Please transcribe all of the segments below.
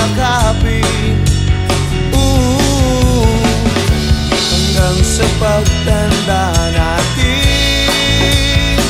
yakapin. Hanggang sa pagtanda natin,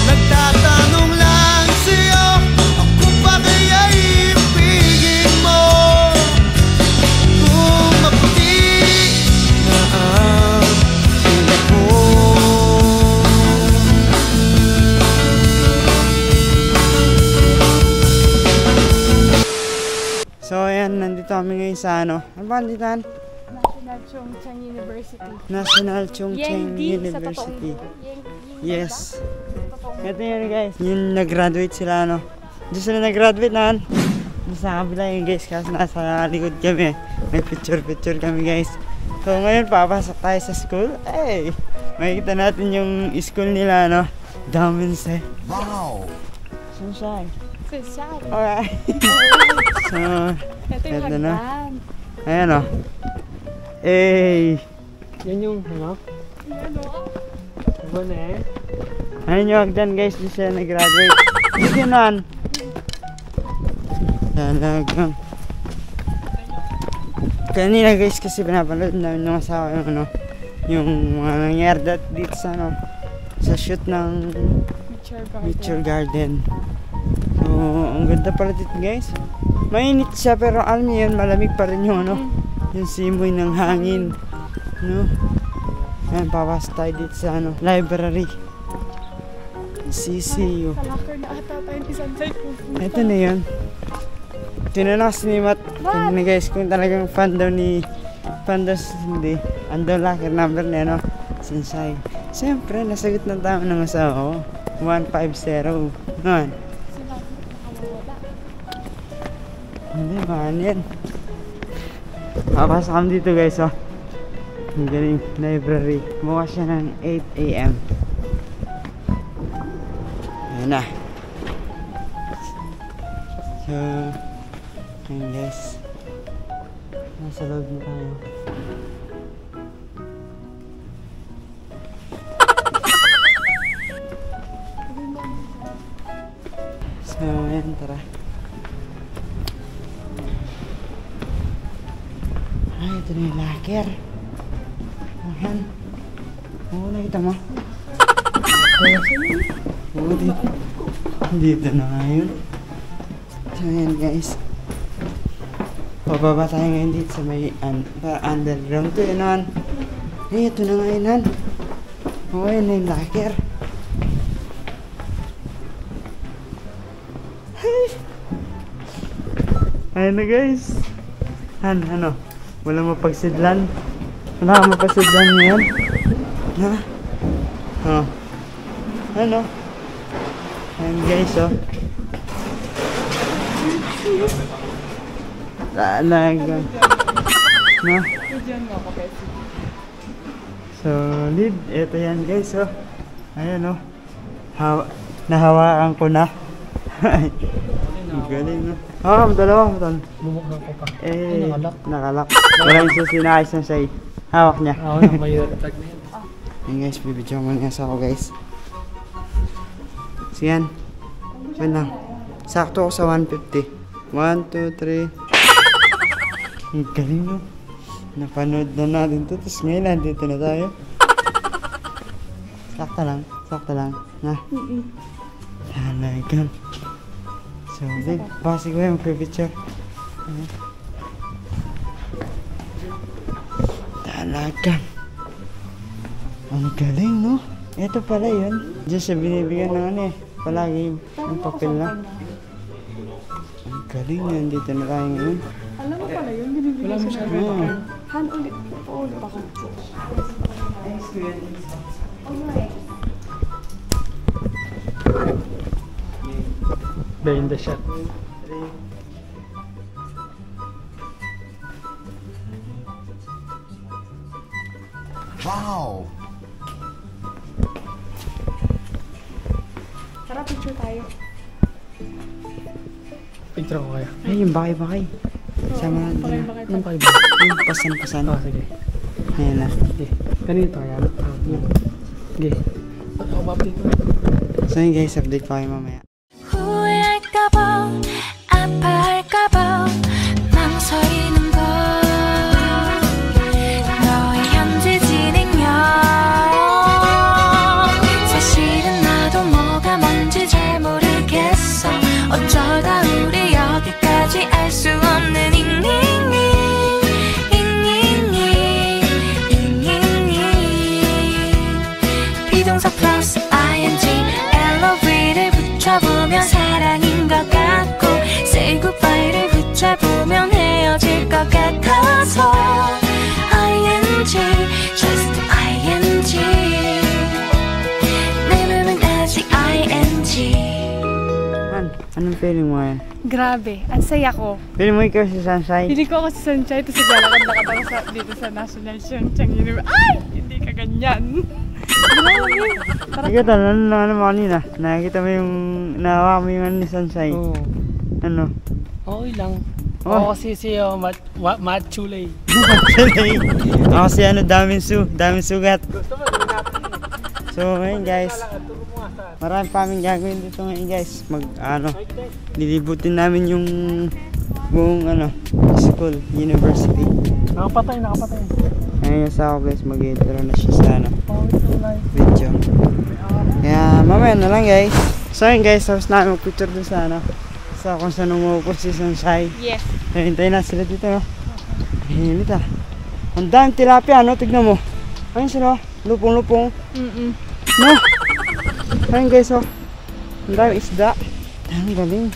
nagtatanong lang sa'yo, ako ba kaya'y ibigin mo? Kung maputi na ang tulad mo. So ayan, nandito kami ngayon sa ano ba nanditan? National Chongqing University. National Chongqing University. Yes. Ito yun guys, yung nag-graduate sila ano. Doon sila nag-graduate na. Doon sa kabila yun guys, kasi nasa likod kami. May picture kami guys. So ngayon papasok tayo sa school. Hey! Makikita natin yung school nila ano. Daminse. Wow! Sunshine. Sunshine. Alright. So, ito yung ito na. hagdan. Ayan o. Hey! Yan yung ano? Ano? Ano na eh? Ayun yung hagdan guys, di siya nag-graduate. Dito yun. Talagang. Kanina guys kasi pinapanood namin yung asawa yung ano, yung mga nangyari dito sa ano, sa shoot ng Nature Garden. So, ang ganda pala dito guys. Mainit siya pero alam niyo yun, malamig pa rin yung ano, yung simoy ng hangin. No? Ayan, papasok tayo dito sa ano, library. CCU. Sa locker na ata tayong isang side pupunta. Ito na yun. Tinanong si Nimat kanina guys kung talagang fan daw hindi. Ando locker number niya no? Sinsay. Siyempre, nasagot na tama ng asawa ko. 150. Noon. Hindi, baan yan. Papasok kami dito guys oh. Ang galing library. Bukas siya ng 8 AM. Ayan na. So, ayan guys. Nasa loob na tayo. So, ayan, tara. Ay, ito na yung locker. Ayan. Oo, nakita mo. Oo, dito. Dito na nga yun. So, ayan guys. Pababa tayo ngayon dito sa may underground to yun, Han. Ay, ito na nga yun, Han. Oo, yun na yung locker. Ayan na guys. Han, ano? Walang mapagsidlan. Wala kang mapagsidlan ngayon. Ha? Oh. Ano? Ayan guys, oh. Talaga. No? Solid. Ito yan guys, oh. Ayan, oh. Nahawakan ko na. Galing, no? Oh, dalawa. Bumukha ko pa. Eh, nakalak. nakalak. Walang susinayos na siya. Hawak niya. Oo, nakamayroon tag na yan. Ayan guys, bibidyo mo nga sa ako guys. So yan. Yan lang. Sakto ako sa 150. 1, 2, 3. Ang galing, no? Napanood na natin to. Tapos ngayon, nandito na tayo. Sakto lang. Sakto lang. Na. Talagang. So, big. Basi ko yung picture. Talagang. Ang galing, no? Ito pala yun. Diyan siya binibigyan ng ano eh. Palagi yung papel lang. Ang galing yan. Dito na tayo ngayon. Alam mo pala yun, binibigyan siya ng Oo. Han, ulit ako. Behind the shot. Wow! Tara, picture tayo. Picture ko kaya. Ay, yung bakay-bakay. Sama natin na. Anong kayo ba? Yung pasan-pasan. Oh, sige. Ayan na. Sige. Ganito kaya. Sige. Ako ba dito? So yun guys, update ko kayo mamaya. 후회할까봐 아파할까봐 feeling mo ngayon? Grabe, ang saya ko. Feeling mo ikaw si Sunshine? Pili ko ako si Sunshine, tapos naglalakad-lakad ako dito sa National Siyang University. Ay! Hindi ka ganyan. Ikaw tal, ano mo kanina? Nakikita mo yung, nahawa mo yung ano ni Sunshine? Oo. Ano? Okay lang. Oh. Oo, kasi si Machulay. Ako si ano, daming sugat. Gusto mo, gawin natin. So ngayon guys, marami pa aming gagawin dito ngayon guys. Lilibutin namin yung buong school, university. Nakapatay. Ngayon sa ako guys, mag-intro na siya sa video. Okay. Kaya mamaya na lang guys. So yun guys, tapos namin mag-picture dun sa sa kung saan umuupos si Sunshine. Yes. Hintayin na sila dito, no? Hinit ah. Ang daming tilapia, no? Tignan mo. Ayun sila, lupong-lupong. No? Ayun guys, oh. Ang daming isda. Ang galing.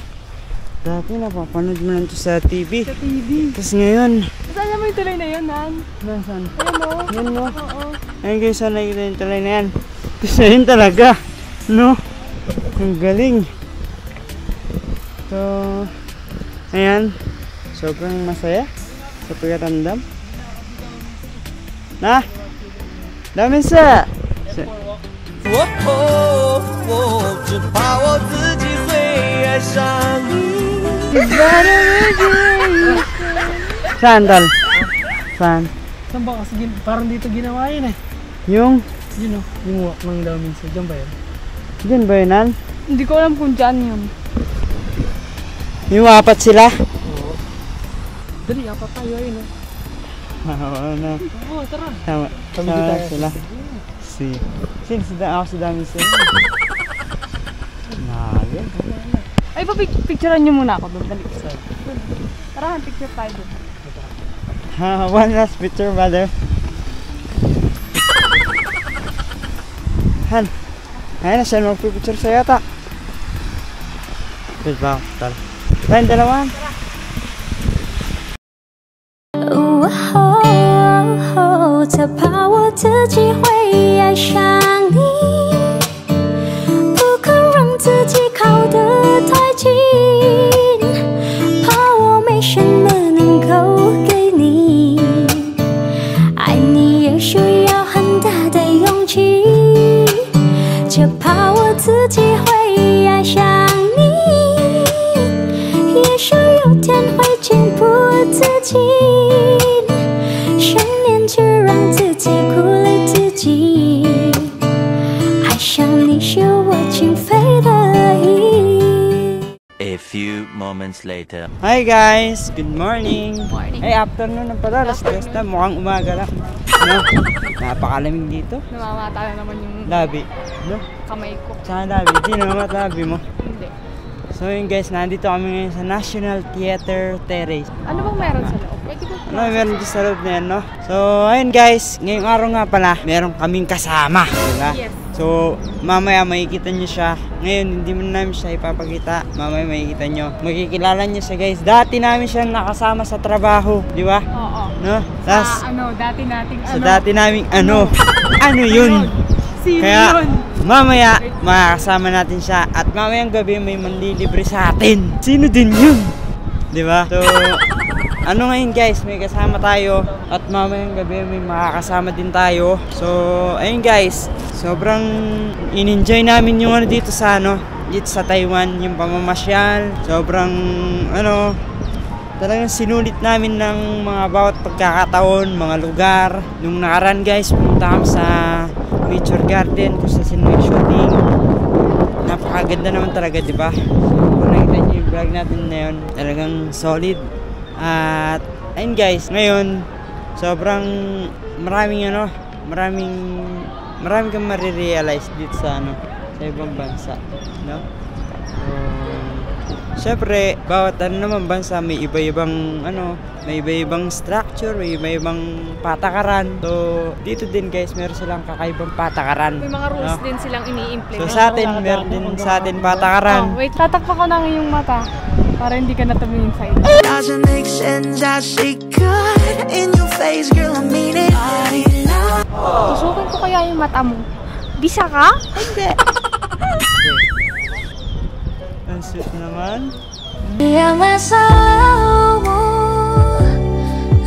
Dati napapanood mo lang ito sa TV. Sa TV. Tapos ngayon. Saan naman yung tuloy na yun, Nan? Nasaan? Ayun o. Yan, no? Oo. Ayun guys, saan nakikita yung talay na yan? Tapos ayun talaga. No? Ang galing. So, ayan. Sobrang masaya sa pagkatandam. Na? Damin sa! 我只怕我自己会爱上你。 Saan, Tal? Saan? Saan ba? Kasi parang dito ginawa yun eh. Yung? Yun o, yung walk ng damin sa dyan ba yun? Diyan ba yun, Nan? Hindi ko alam kung dyan yun. Yung apat sila? Oo. Dali, apat tayo yun eh. Oo, na. Oo, tara. Tama. Kami Sama tayo. sila. Sino ako si Damis yun? Nagin. Ay, picturean nyo muna ako doon. Dali. Tara, picture tayo doon. One last picture, brother. Han. Ayun na siya magpipicture sa'yo ata. Wait ba? Tal. Tayong dalawan. 才怕我自己会爱上你，不肯让自己靠得太近，怕我没什么能够给你，爱你也需要很大的勇气，就怕我自己会爱上你，也许有天会情不自禁。 就让自己苦了自己，爱上你是我情非得已。 A few moments later. Hi guys! Good morning! Morning. Ay, afternoon na pala. Alas 3 na. Mukhang umaga lang. No? Napakalamig dito. Namamata na naman yung Labi. No? kamay ko. Saan labi? Di naman labi mo. Hindi. So yun guys, nandito kami ngayon sa National Theater Terrace. Ano bang meron sa loob? Pwede ko Meron dito sa loob na yan, no? So, ayun guys, ngayong araw nga pala, meron kaming kasama, diba? Yes. So, mamaya makikita nyo siya. Ngayon, hindi mo namin siya ipapakita. Mamaya makikita nyo. Makikilala nyo siya guys. Dati namin siya nakasama sa trabaho, di ba? Oo. No? Tas, Dati nating sa dati naming ano yun? Sino Kaya, yun? mamaya, makakasama natin siya. At mamayang gabi may manlilibre sa atin. Sino din yun? Di ba? So, ano ngayon guys, may kasama tayo. At mamayang gabi may makakasama din tayo. So, ayun guys, sobrang in-enjoy namin yung dito sa dito sa Taiwan, yung pamamasyal. Sobrang talagang sinulit namin ng mga bawat pagkakataon, mga lugar. Nung nakaraan guys, pumunta kami sa Nature Garden kung saan nag-shooting. Napakaganda naman talaga, di ba? Kung nakita niyo yung vlog natin na yun, talagang solid. At ayun guys, ngayon sobrang maraming kang marirealize dito sa sa ibang bansa, no? Syempre, bawat naman bansa may iba-ibang may iba-ibang structure, may iba-ibang patakaran. So, dito din guys, meron silang kakaibang patakaran. May mga rules no? din silang ini-implement. So, sa atin, meron din sa atin patakaran. Oh, wait, tatakpa ko na yung mata para hindi ka natumingin sa ito. Doesn't make sense, I see God in your face, girl, I mean it. Tusukin ko kaya yung mata mo. Bisa ka? Hindi. Ang sweet naman. Yang masalahmu,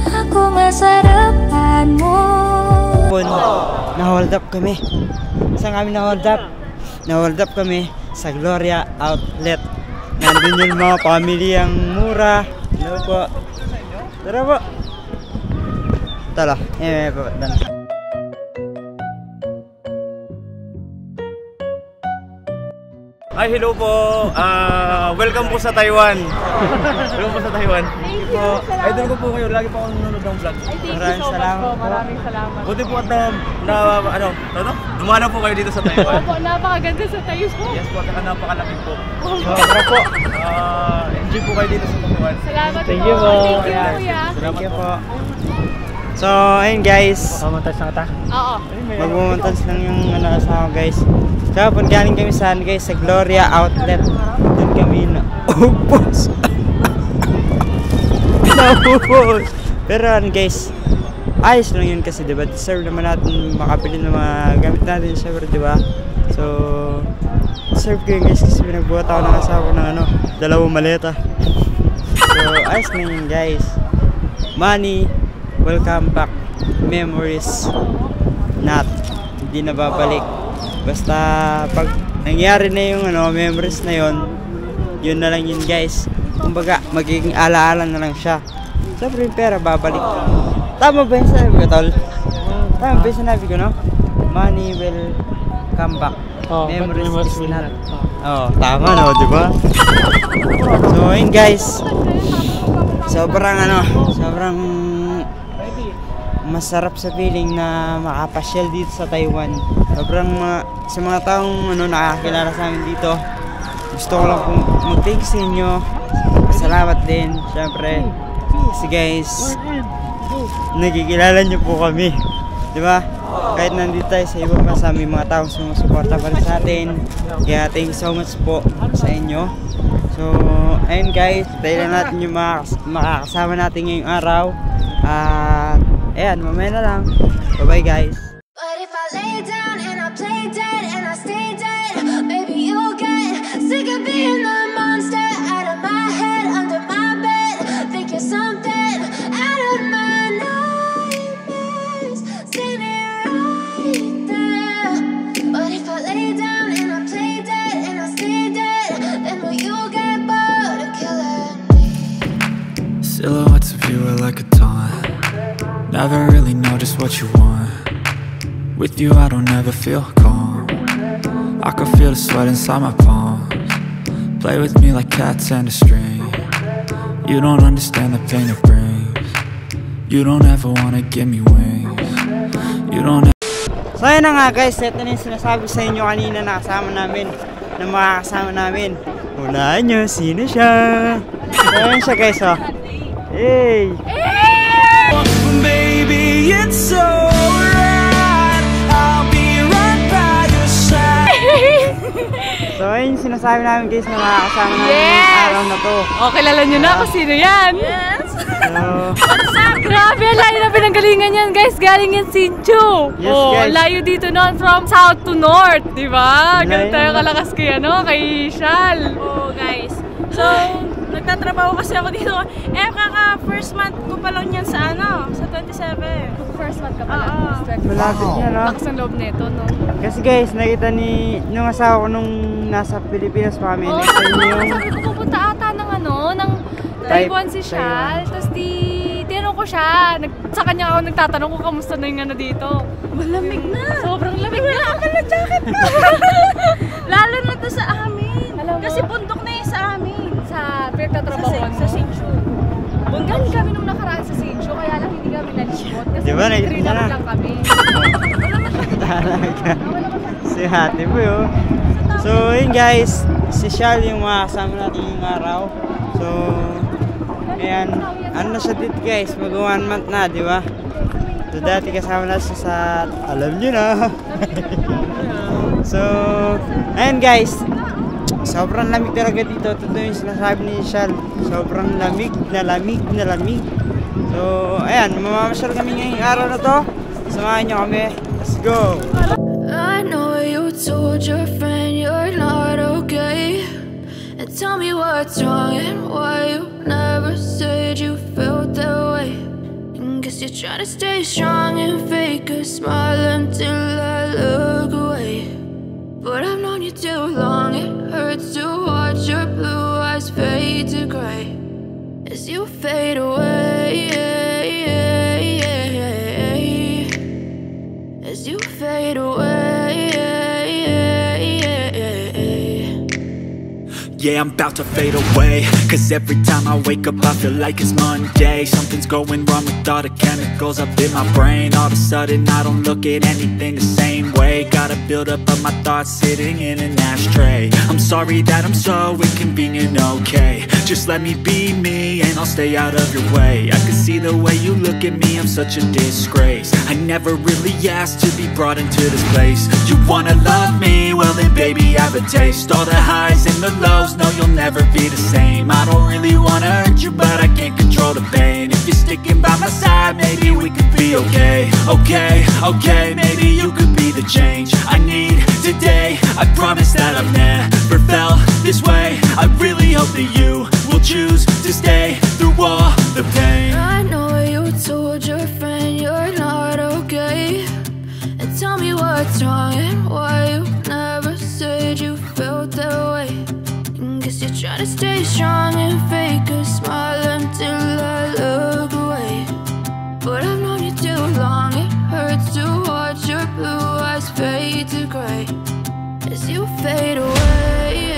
aku masa depanmu. Na-hold up kami. Saan kami na-hold up? Na-hold up kami sa Gloria Outlet. Nandun yung mga pamilyang mura. Hello po. Tara po. Tala. Po. Ay, hello po. Welcome po sa Taiwan. Welcome po sa Taiwan. Thank you. Idol ko po kayo. Lagi po akong nanonood ng vlog. Ay, thank you Maraming so much salamat po. po. Maraming salamat. Buti po at dumalaw po kayo dito sa Taiwan. Opo, napakaganda sa tayo po. Yes po, at saka napakalapit po. Tara po. Enjoy po kayo dito sa Taiwan. Salamat Thank po. you po. Thank you, Ayan. kuya. Thank you po. So, ayun guys. Mamantas na kita. Oo. Magmumuntas lang yung asawa guys. Kapag galing kami saan guys? Sa Gloria Outlet. Doon kami na upos. Naupos. Pero guys, ayos lang yun kasi diba? Deserve naman natin makabili ng mga gamit natin syempre diba? So, deserve ko yun guys kasi pinagbuhat ako ng asawa ko ng 2 maleta. So, ayos na yun guys. Money will come back. Memories not. Hindi na babalik. Basta pag nangyari na yung memories na yun na lang yun guys. Kumbaga magiging alaala na lang siya. Siyempre yung pera babalik. Tama ba yung sinabi ko tol? Tama ba yung sinabi ko no? Money will come back. Memories is not. Tama no, di ba? So yun guys. Sobrang masarap sa feeling na makapasyal dito sa Taiwan. Sobrang sa mga taong nakakilala sa amin dito. Gusto ko lang pong mag-thank sa inyo. Salamat din, syempre. Kasi guys, nagkikilala nyo po kami. Diba? Kahit nandito tayo sa ibang bansa, may mga taong sumusuporta pa rin sa atin. Kaya thank you so much po sa inyo. So, ayun guys, tayo lang natin yung makakasama natin ngayong araw. Ayan, mamaya na lang. Bye-bye guys. But if I lay down and I play dead and I stay dead, maybe you'll get sick of being the monster out of my head, under my bed. Think you're something out of my nightmares, standing right there. But if I lay down and I play dead and I stay dead, then will you get bored of killing me? Silhouettes of you are like a taunt. Never really know just what you want. With you I don't ever feel calm. I can feel the sweat inside my palms. Play with me like cats and a string. You don't understand the pain it brings. You don't ever wanna give me wings. You don't So ayun na nga guys, ito na yung sinasabi sa inyo kanina na kasama namin, na makakasama namin. Unahan nyo, sino siya? So ayun siya guys Hey! Baby, it's alright. I'll be right by your side. So ayun yung sinasabi namin guys na makakasama namin yung araw na to. Kilala nyo na kung sino yan. Yes. So, Grabe, layo na pinanggalingan yan guys. Galing yan Sinchu. Yes, guys. Layo dito noon from south to north. Diba? Ganun Layo. tayo kalakas kay Shal. Guys. So, nagtatrabaho kasi ako dito. Kaka first month ko pa lang yan sa sa 27. First month ka pala. malapit niya Lakas ang loob nito, no? Kasi guys, nakita nung asawa ko nung nasa Pilipinas pa kami. Nakita niyo yung Sabi ko pupunta ata ng Taiwan si Shal. Tapos tinanong ko siya. Sa kanya ako nagtatanong kung kamusta na yung dito. Malamig na. Sobrang lamig na. Ang jacket ko. Lalo na to sa amin. Alam mo? Kasi bundok na yun sa amin. Sa pinagtatrabahoan Sa Sinchu. Galing kami nung nakaraan sa Sinchu, kaya lang hindi kami nalipot. Kasi Diba, nakita 3 niya na. lang kami. talaga. Si Hati po yun. So yun guys, si Shal yung makakasama natin yung araw. So, ayan, ano na siya dito guys, mag 1 month na, di ba? So dati kasama na siya sa, alam nyo na. So, ayan guys, sobrang lamig talaga dito. Totoo yung sinasabi ni Shal. Sobrang lamig na lamig na lamig. So, ayan, mamamasyal kami ngayong araw na to. Samahan nyo kami. Let's go! I know you told your friend you're not okay, And tell me what's wrong and why you never said you felt that way. And guess you're trying to stay strong and fake a smile until I look away. But I've known you too long, it hurts to watch your blue eyes fade to gray as you fade away, as you fade away. Yeah, I'm about to fade away, cause every time I wake up I feel like it's Monday. Something's going wrong with all the chemicals up in my brain. All of a sudden I don't look at anything the same way. Got a buildup of my thoughts sitting in an ashtray. I'm sorry that I'm so inconvenient, okay. Just let me be me and I'll stay out of your way. I can see the way you look at me, I'm such a disgrace. I never really asked to be brought into this place. You wanna love me? Well then baby I have a taste. All the highs and the lows, no you'll never be the same. I don't really wanna hurt you but I can't control the pain. If you're sticking by my side maybe we could be okay. Okay, maybe you could be the change I need today. I promise that I've never felt this way. I really hope that you will choose to stay through all the pain. I know you told your friend you're not okay. And tell me what's wrong and why you never said you felt that way. And guess you're trying to stay strong and fake a smile until I look away. But I've known you too long, it hurts to watch your blue eyes fade to gray as you fade away,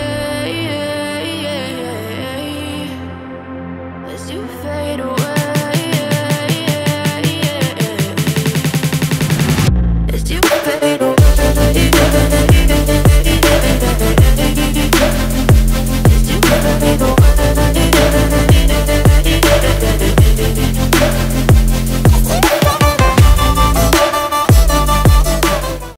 as you fade